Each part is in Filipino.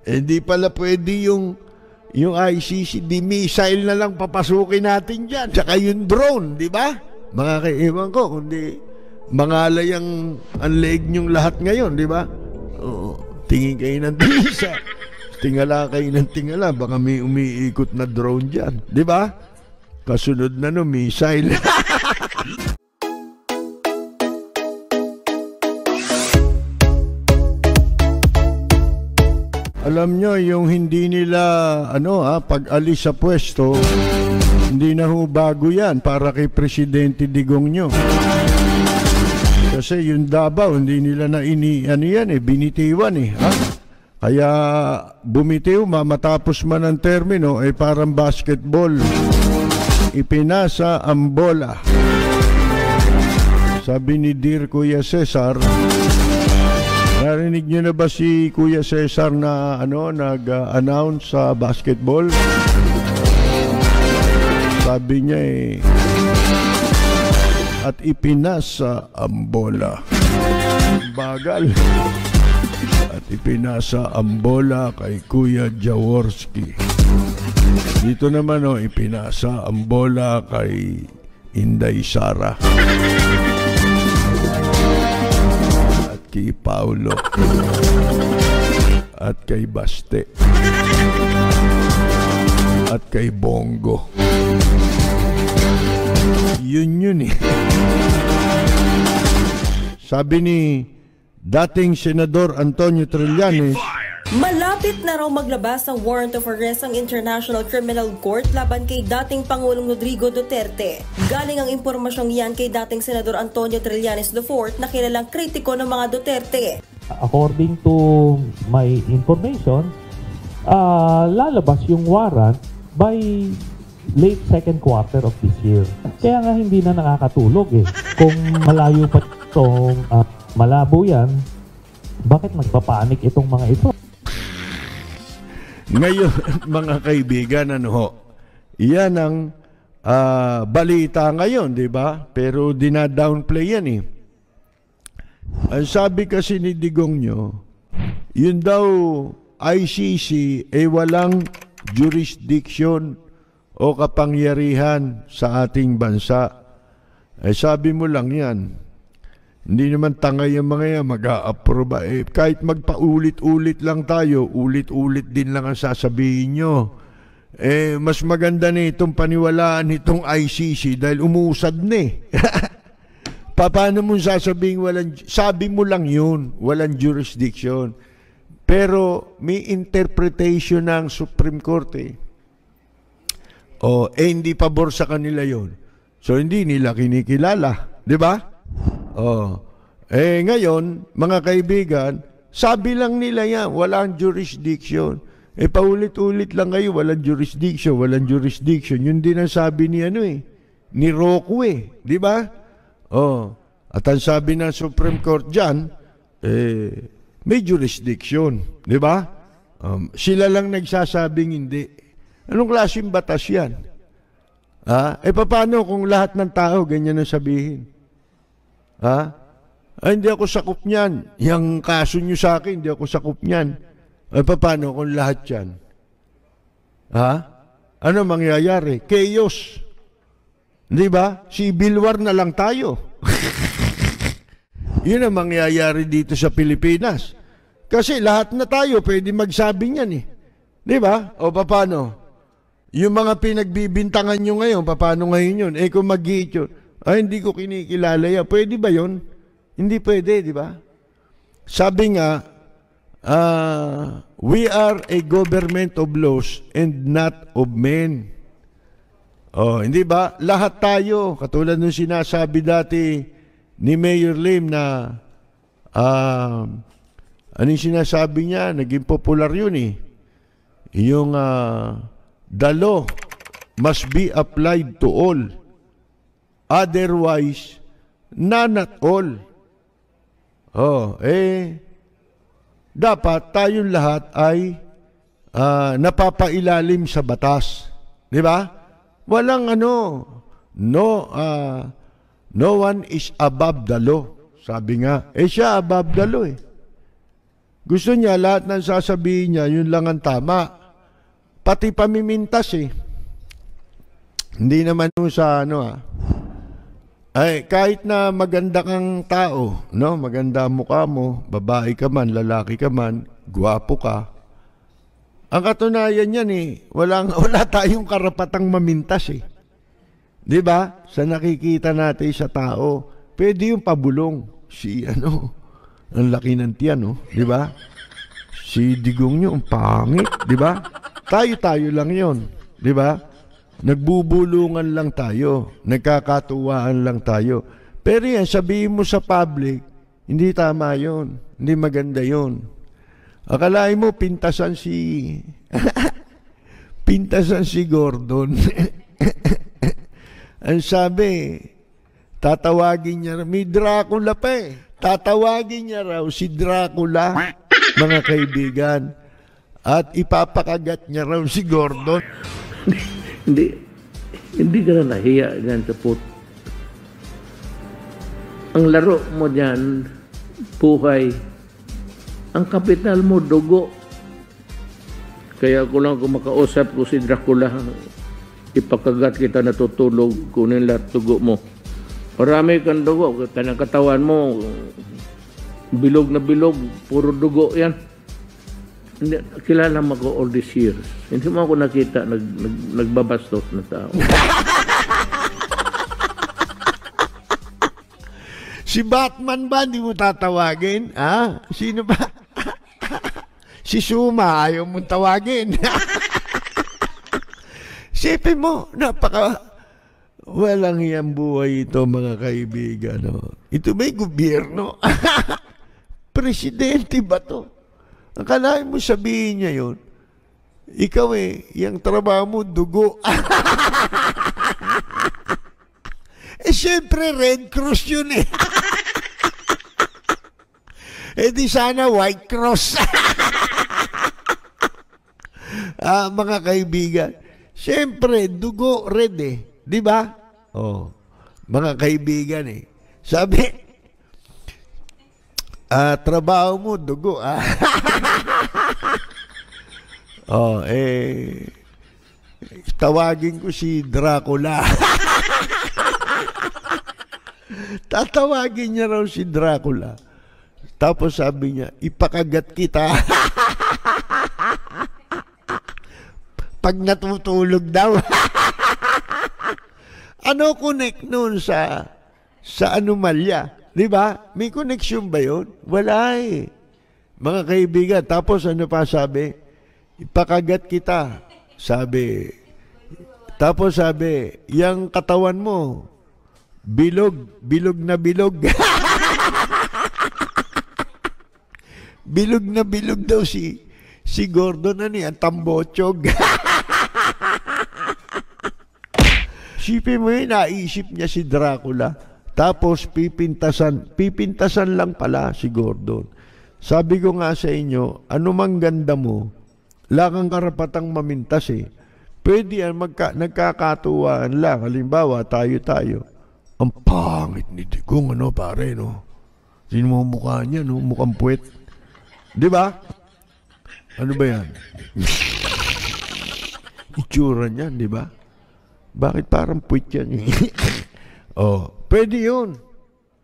Di pala pwede yung ICC, di missile na lang papasukin natin dyan. Tsaka yung drone, di ba? Mga kaiwan ko, kundi mangalay ang leg nyong lahat ngayon, di ba? Tingin kayo ng tingisa. Tingala kayo ng tingala, baka may umiikot na drone dyan, di ba? Kasunod na no, missile. Alam nyo, yung hindi nila, pag-alis sa pwesto, hindi na ho bago yan para kay Presidente Digong nyo. Kasi yung Davao, hindi nila na binitiwan ha? Kaya bumitiw, matapos man ang termino, parang basketball. Ipinasa ang bola. Sabi ni Dear Kuya Cesar, narinig niyo na ba si Kuya Cesar na nag-announce sa basketball? Sabi niya at ipinasa ang bola. Bagal. At ipinasa ang bola kay Kuya Jaworski. Dito naman ipinasa ang bola kay Inday Sara. At kay Paulo. At kay Baste. At kay Bongo. Yun Sabi ni dating Senador Antonio Trillanes, malapit na raw maglabas ng warrant of arrest ang International Criminal Court laban kay dating Pangulong Rodrigo Duterte. Galing ang impormasyong yan kay dating Senador Antonio Trillanes IV na kilalang kritiko ng mga Duterte. According to my information, lalabas yung warrant by late second quarter of this year. Kaya nga hindi na nakakatulog Kung malayo pa itong malabo yan, bakit magpapanik itong mga ito? Ngayon, mga kaibigan, yan ang balita ngayon, di ba? Pero dinadownplay yan Ang sabi kasi ni Digong nyo, yun daw ICC walang jurisdiction o kapangyarihan sa ating bansa. Sabi mo lang yan. Hindi naman tangay yung mga yan mag-a-approve. Kahit magpaulit-ulit lang tayo, ulit-ulit din lang ang sasabihin nyo. Mas maganda na itong paniwalaan itong ICC dahil umuusad na Paano mo sasabihin sabi mo lang yun, walang jurisdiction. Pero may interpretation ng Supreme Court hindi pabor sa kanila yon. So hindi nila kinikilala, di ba? Ngayon, mga kaibigan, sabi lang nila yan, walang jurisdiction. Paulit-ulit lang kayo, walang jurisdiction, walang jurisdiction. Yun din ang sabi ni ni Rocco di ba? At ang sabi ng Supreme Court dyan, may jurisdiction, di ba? Sila lang nagsasabing hindi. Anong klaseng batas yan? Paano kung lahat ng tao ganyan ang sabihin? Hindi ako sakop niyan. Yung kaso nyo sa akin, hindi ako sakop niyan. Paano kung lahat yan? Ano mangyayari? Chaos. Di ba? Civil war na lang tayo. Yun ang mangyayari dito sa Pilipinas. Kasi lahat na tayo pwede magsabi niyan Di ba? O paano? Yung mga pinagbibintangan nyo ngayon, paano ngayon yun? Kung mag-iit yun, hindi ko kinikilala yan. Pwede ba yun? Hindi pwede, di ba? Sabi nga, we are a government of laws and not of men. Hindi ba? Lahat tayo, katulad nung sinasabi dati ni Mayor Lim na, anong sinasabi niya? Naging popular yun Yung, the law must be applied to all. Otherwise, none at all. Dapat tayong lahat ay napapailalim sa batas. Di ba? Walang no one is above the law. Sabi nga, siya above the law Gusto niya lahat ng sasabihin niya, yun lang ang tama. Pati pamimintas eh. Hindi naman yung sa ay, kahit na maganda kang tao, no? Maganda ang mukha mo, babae ka man, lalaki ka man, gwapo ka. Ang katunayan yan wala tayong karapatang mamintas eh. 'Di ba? Sa nakikita natin sa tao, pwede yung pabulong. Si ang laki ng tiyan, no? 'Di ba? Si digong niyo, ang pangit, 'di ba? Tayo lang 'yon, 'di ba? Nagbubulungan lang tayo, nagkakatuwaan lang tayo. Pero yan, sabihin mo sa public, hindi tama yon, hindi maganda yon. Akalain mo, pintasan si Gordon. Ang sabi, tatawagin niya, may Dracula pa tatawagin niya raw si Dracula, mga kaibigan, at ipapakagat niya raw si Gordon. Hindi ka na nahiya dyan sa Ang laro mo dyan, buhay. Ang kapital mo, dugo. Kaya ko lang kung makausap ko si Dracula, ipakagat kita natutulog, kunin lahat dugo mo. Marami kang dugo, kanang katawan mo, bilog na bilog, puro dugo yan. Hindi, kilala mo ko all these years. Hindi mo ako nakita nagbabastos na tao. Si Batman ba, hindi mo tatawagin? Sino ba? Si Suma, ayaw mong tawagin. Sipin mo, walang iyang buhay ito, mga kaibigan. Ito ba'y gobyerno? Presidente ba to? Ang kalahin mo sabihin niya yun, ikaw yung trabaho mo, dugo. Siyempre, Red Cross yun di sana White Cross. Mga kaibigan, siyempre, dugo, red di ba? Mga kaibigan sabi, trabaho mo, dugo, tawagin ko si Dracula. Tatawagin niya raw si Dracula. Tapos sabi niya, ipakagat kita. Pag natutulog daw. Ano connect nun sa anomalya? Di ba? May connection ba yun? Wala mga kaibigan. Tapos ano pa sabi? Ipakagat kita. Sabi. Tapos sabi, yung katawan mo, bilog na bilog. Bilog na bilog daw si Gordon ang tambotsog. Sipin mo naisip niya si Dracula. Tapos pipintasan lang pala si Gordon. Sabi ko nga sa inyo, anumang ganda mo, wala kang karapatang mamintas Pwede yan, nagkakatuwaan lang. Halimbawa, tayo. Ang pangit ni Digong, pare, Sino mo mukha niya, mukhang puwet. Di ba? Ano ba yan? Itsura niya, di ba? Bakit parang puwet yan? Pwede yun.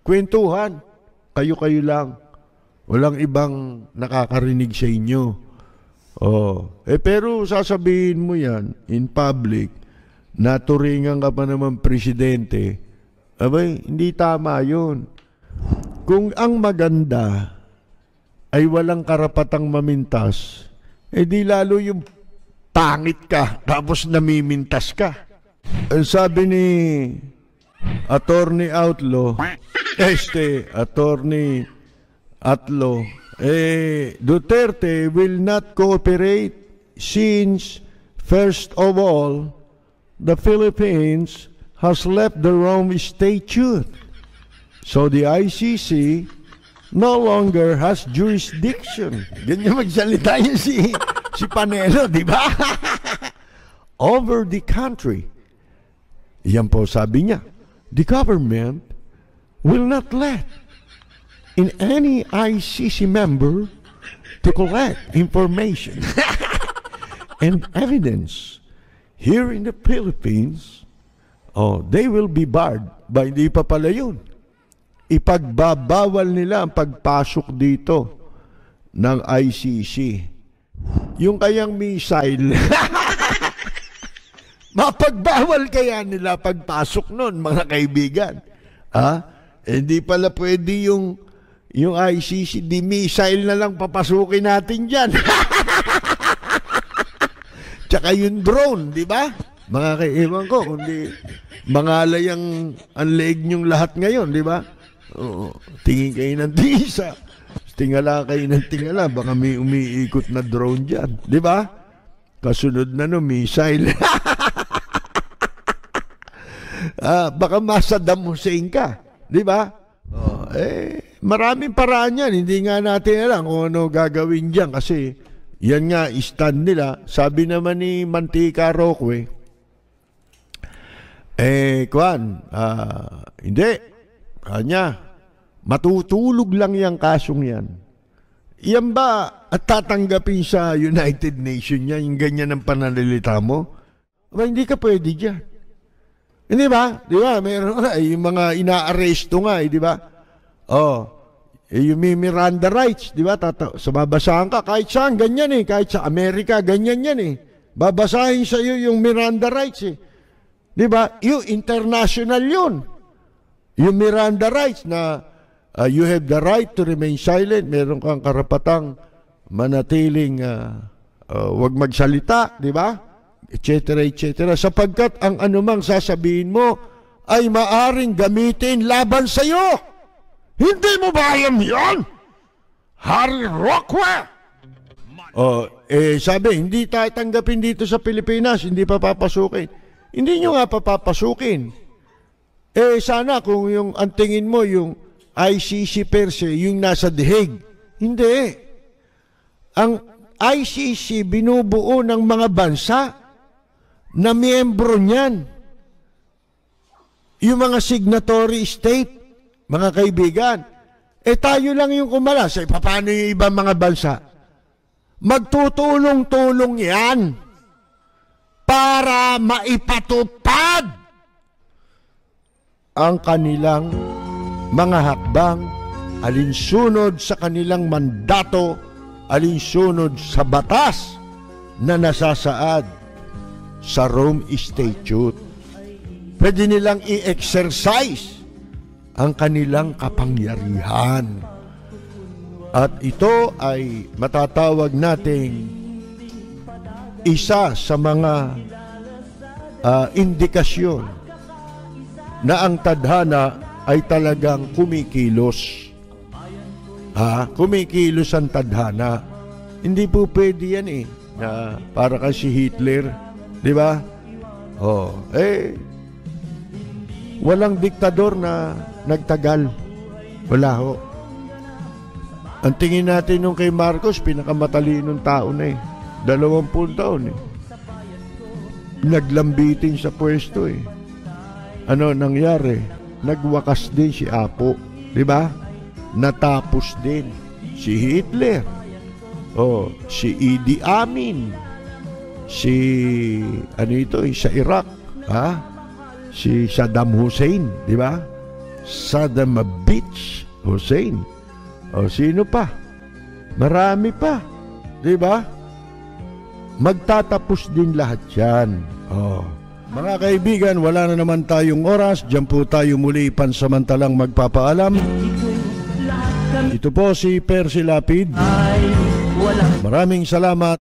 Kwentuhan. Kayo-kayo lang. Walang ibang nakakarinig sa inyo. Pero sasabihin mo yan in public, naturingan ka pa naman presidente, hindi tama yun. Kung ang maganda ay walang karapatang mamintas, di lalo yung pangit ka, tapos namimintas ka. Ang sabi ni Attorney Outlaw, Attorney Atlaw, Duterte will not cooperate since, first of all, the Philippines has left the Rome Statute. So the ICC no longer has jurisdiction. Ganyan magsalita yun si Panelo, di ba? Over the country. Yan po sabi niya. The government will not let in any ICC member to collect information and evidence here in the Philippines, they will be barred by hindi pa pala yun. Ipagbabawal nila ang pagpasok dito ng ICC. Yung kayang missile, mapagbawal kaya nila pagpasok nun, mga kaibigan. Hindi pala pwede yung ICC, di missile na lang papasukin natin dyan. Tsaka yung drone, di ba? Mga kaibigan ko, kundi mangalay ang leeg nyong lahat ngayon, di ba? Tingin kayo ng tingisa. Tingala kayo ng tingala, baka may umiikot na drone dyan. Di ba? Kasunod na missile. Baka Saddam Hussein ka. Di ba? Maraming paraan yan. Hindi nga natin alam kung ano gagawin dyan. Kasi yan nga, stand nila. Sabi naman ni Mantika Roque, hindi. Kanya, matutulog lang yung kasong yan. Yan ba at tatanggapin sa United Nations yan, yung ganyan ang pananalita mo? Hindi ka pwede dyan. Hindi ba? Di ba? Meron nga, yung mga ina-arresto nga, di ba? Yung Miranda rights, di ba? Sa babasahan ka, kahit saan, ganyan kahit sa Amerika, ganyan yan Babasahin sa iyo yung Miranda rights Di ba? Yung international yun. Yung Miranda rights na you have the right to remain silent, meron kang karapatang manatiling wag magsalita, di ba? Etc. Sapagkat ang anumang sasabihin mo ay maaring gamitin laban sa iyo. Hindi mo ba alam yan? Harry Roque! Sabi, hindi tayo tanggapin dito sa Pilipinas, hindi pa papasukin. Hindi nyo nga papapasukin. Sana kung yung ang tingin mo yung ICC per se, yung nasa The Hague. Hindi. Ang ICC binubuo ng mga bansa na miyembro niyan. Yung mga signatory state, mga kaibigan. Tayo lang yung kumalas. Paano yung ibang mga bansa? Magtutulong-tulong yan para maipatupad ang kanilang mga hakbang, alinsunod sa kanilang mandato, alinsunod sa batas na nasasaad sa Rome Statute. Pwede nilang i-exercise ang kanilang kapangyarihan. At ito ay matatawag nating isa sa mga indikasyon na ang tadhana ay talagang kumikilos. Kumikilos ang tadhana. Hindi po pwede yan na para kasi Hitler, di ba? Walang diktador na nagtagal. Wala ho. Ang tingin natin nung kay Marcos, pinakamatalinong tao na 20 taon Naglambitin sa pwesto Ano nangyari? Nagwakas din si Apo, di ba? Natapos din si Hitler. Si Idi Amin. Sa Iraq, si Saddam Hussein, di ba? Saddam Bitch Hussein. Sino pa? Marami pa, di ba? Magtatapos din lahat yan. Mga kaibigan, wala na naman tayong oras. Diyan po tayo muli pansamantalang magpapaalam. Ito po si Percy Lapid. Maraming salamat.